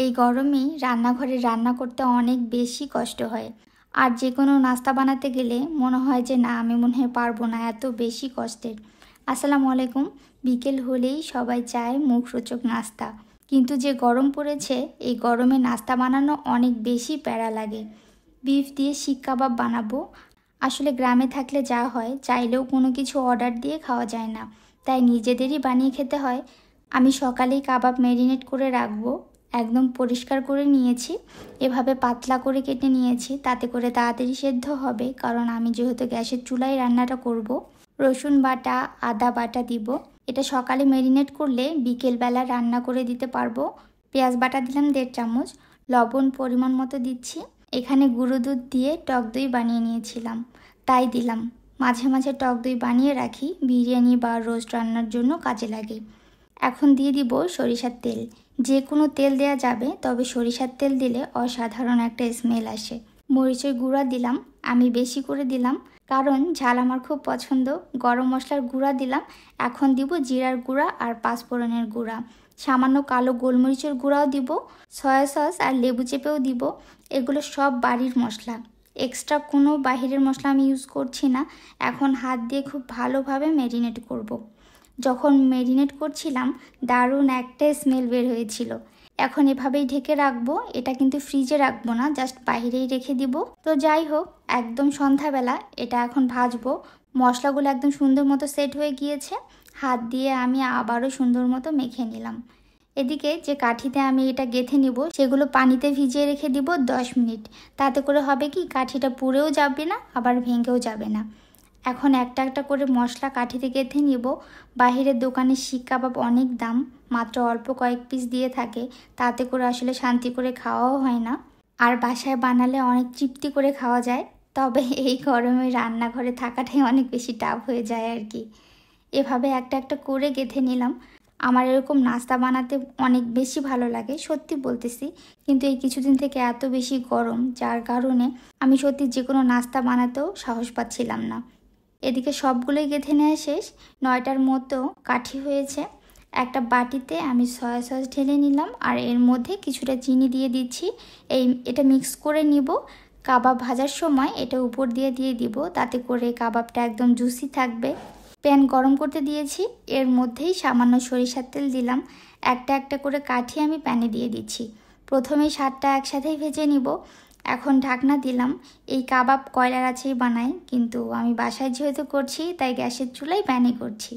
এই গরমে রান্নাঘরে রান্না করতে অনেক বেশি কষ্ট হয়। আর যে কোনো নাস্তা বানাতে গেলে মনে হয় যে না, আমি মনে হয় পারবো না, এত বেশি কষ্টের। আসসালামু আলাইকুম। বিকেল হলেই সবাই চায় মুখরোচক নাস্তা, কিন্তু যে গরম পড়েছে এই গরমে নাস্তা বানানো অনেক বেশি প্যারা লাগে। বিফ দিয়ে শিক কাবাব বানাবো। আসলে গ্রামে থাকলে যা হয়, চাইলেও কোনো কিছু অর্ডার দিয়ে খাওয়া যায় না, তাই নিজেদেরই বানিয়ে খেতে হয়। আমি সকালেই কাবাব ম্যারিনেট করে রাখবো। একদম পরিষ্কার করে নিয়েছি, এভাবে পাতলা করে কেটে নিয়েছি, তাতে করে তাড়াতাড়ি সেদ্ধ হবে, কারণ আমি যেহেতু গ্যাসের চুলায় রান্নাটা করব। রসুন বাটা, আদা বাটা দিব। এটা সকালে ম্যারিনেট করলে বিকেলবেলা রান্না করে দিতে পারবো। পেঁয়াজ বাটা দিলাম 1.5 চামচ, লবণ পরিমাণ মতো দিচ্ছি। এখানে গুঁড়ো দুধ দিয়ে টক দই বানিয়ে নিয়েছিলাম, তাই দিলাম। মাঝে মাঝে টক দই বানিয়ে রাখি, বিরিয়ানি বা রোস্ট রান্নার জন্য কাজে লাগে। এখন দিয়ে দিব সরিষার তেল। যে কোনো তেল দেয়া যাবে, তবে সরিষার তেল দিলে অসাধারণ একটা স্মেল আসে। মরিচের গুঁড়া দিলাম, আমি বেশি করে দিলাম কারণ ঝাল আমার খুব পছন্দ। গরম মশলার গুঁড়া দিলাম। এখন দিব জিরার গুঁড়া আর পাঁচফোড়নের গুঁড়া। সামান্য কালো গোলমরিচের গুঁড়াও দিব। সয়া সস আর লেবু চেপেও দিব। এগুলো সব বাড়ির মশলা, এক্সট্রা কোনো বাহিরের মশলা আমি ইউজ করছি না। এখন হাত দিয়ে খুব ভালোভাবে ম্যারিনেট করব। যখন ম্যারিনেট করছিলাম দারুণ একটা স্মেল বের হয়েছিল। এখন এভাবেই ঢেকে রাখবো। এটা কিন্তু ফ্রিজে রাখবো না, জাস্ট বাইরেই রেখে দিব। তো যাই হোক, একদম সন্ধ্যাবেলা এটা এখন ভাজবো। মশলাগুলো একদম সুন্দর মতো সেট হয়ে গিয়েছে। হাত দিয়ে আমি আবারও সুন্দর মতো মেখে নিলাম। এদিকে যে কাঠিতে আমি এটা গেঁথে নিব, সেগুলো পানিতে ভিজিয়ে রেখে দিব 10 মিনিট। তাতে করে হবে কি, কাঠিটা পুড়েও যাবে না, আবার ভেঙেও যাবে না। এখন একটা একটা করে মশলা কাঠিতে গেঁথে নিব। বাহিরের দোকানে শিক কাবাব অনেক দাম, মাত্র অল্প কয়েক পিস দিয়ে থাকে, তাতে করে আসলে শান্তি করে খাওয়াও হয় না। আর বাসায় বানালে অনেক তৃপ্তি করে খাওয়া যায়, তবে এই গরমে রান্নাঘরে থাকাটাই অনেক বেশি টাফ হয়ে যায় আর কি। এভাবে একটা একটা করে গেঁথে নিলাম। আমার এরকম নাস্তা বানাতে অনেক বেশি ভালো লাগে, সত্যি বলতেছি। কিন্তু এই কিছুদিন থেকে এত বেশি গরম, যার কারণে আমি সত্যি যে কোনো নাস্তা বানাতেও সাহস পাচ্ছিলাম না। এদিকে সবগুলোই গেঁথে নেওয়া শেষ। 9টার মতো কাঠি হয়েছে। একটা বাটিতে আমি সয়া সস ঢেলে নিলাম, আর এর মধ্যে কিছুটা চিনি দিয়ে দিচ্ছি। এটা মিক্স করে নিব। কাবাব ভাজার সময় এটা উপর দিয়ে দিব, তাতে করে কাবাবটা একদম জুসি থাকবে। প্যান গরম করতে দিয়েছি, এর মধ্যেই সামান্য সরিষার তেল দিলাম। একটা একটা করে কাঠি আমি প্যানে দিয়ে দিচ্ছি। প্রথমেই 7টা একসাথেই ভেজে নিব। এখন ঢাকনা দিলাম। এই কাবাব কয়লার আঁচেই বানাই, কিন্তু আমি বাসায় যেহেতু করছি তাই গ্যাসের চুলায় প্যানে করছি।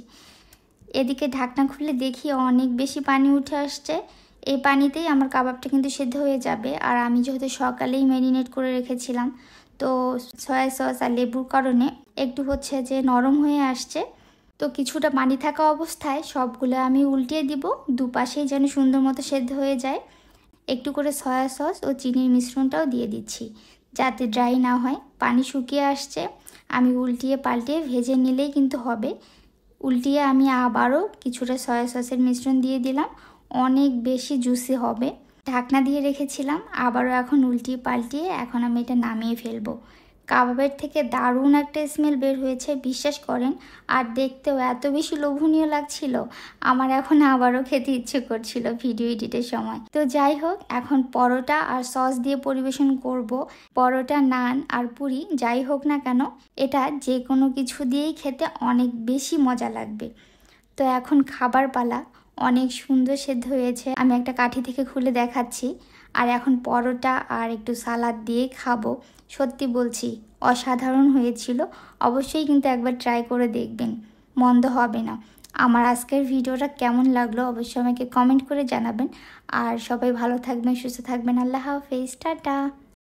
এদিকে ঢাকনা খুলে দেখি অনেক বেশি পানি উঠে আসছে। এই পানিতেই আমার কাবাবটা কিন্তু সেদ্ধ হয়ে যাবে। আর আমি যেহেতু সকালেই ম্যারিনেট করে রেখেছিলাম, তো সয়া সস আর লেবুর কারণে একটু হচ্ছে যে নরম হয়ে আসছে। তো কিছুটা পানি থাকা অবস্থায় সবগুলো আমি উল্টিয়ে দিব, দুপাশেই যেন সুন্দর মতো সেদ্ধ হয়ে যায়। একটু করে সয়া সস ও চিনির মিশ্রণটাও দিয়ে দিচ্ছি, যাতে ড্রাই না হয়। পানি শুকিয়ে আসছে, আমি উল্টিয়ে পাল্টিয়ে ভেজে নিলেই কিন্তু হবে। উল্টিয়ে আমি আবারও কিছুটা সয়া সসের মিশ্রণ দিয়ে দিলাম, অনেক বেশি জুসি হবে। ঢাকনা দিয়ে রেখেছিলাম, আবারও এখন উল্টিয়ে পাল্টিয়ে এখন আমি এটা নামিয়ে ফেলবো। কাবাবের থেকে দারুণ একটা স্মেল বের হয়েছে, বিশ্বাস করেন। আর দেখতেও এত বেশি লোভনীয় লাগছিল, আমার এখন আবারও খেতে ইচ্ছে করছিল ভিডিও এডিটের সময়। তো যাই হোক, এখন পরোটা আর সস দিয়ে পরিবেশন করব। পরোটা, নান আর পুরি যাই হোক না কেন, এটা যে কোনো কিছু দিয়েই খেতে অনেক বেশি মজা লাগবে। তো এখন খাবার পালা। অনেক সুন্দর সেদ্ধ হয়েছে, আমি একটা কাঠি থেকে খুলে দেখাচ্ছি। আর এখন পরোটা আর একটু সালাদ দিয়ে খাবো। সত্যি বলছি, অসাধারণ হয়েছিল। অবশ্যই কিন্তু একবার ট্রাই করে দেখবেন, মন্দ হবে না। আমার আজকের ভিডিওটা কেমন লাগলো অবশ্যই আমাকে কমেন্ট করে জানাবেন। আর সবাই ভালো থাকবেন, সুস্থ থাকবেন। আল্লাহ হাফেজ, টাটা।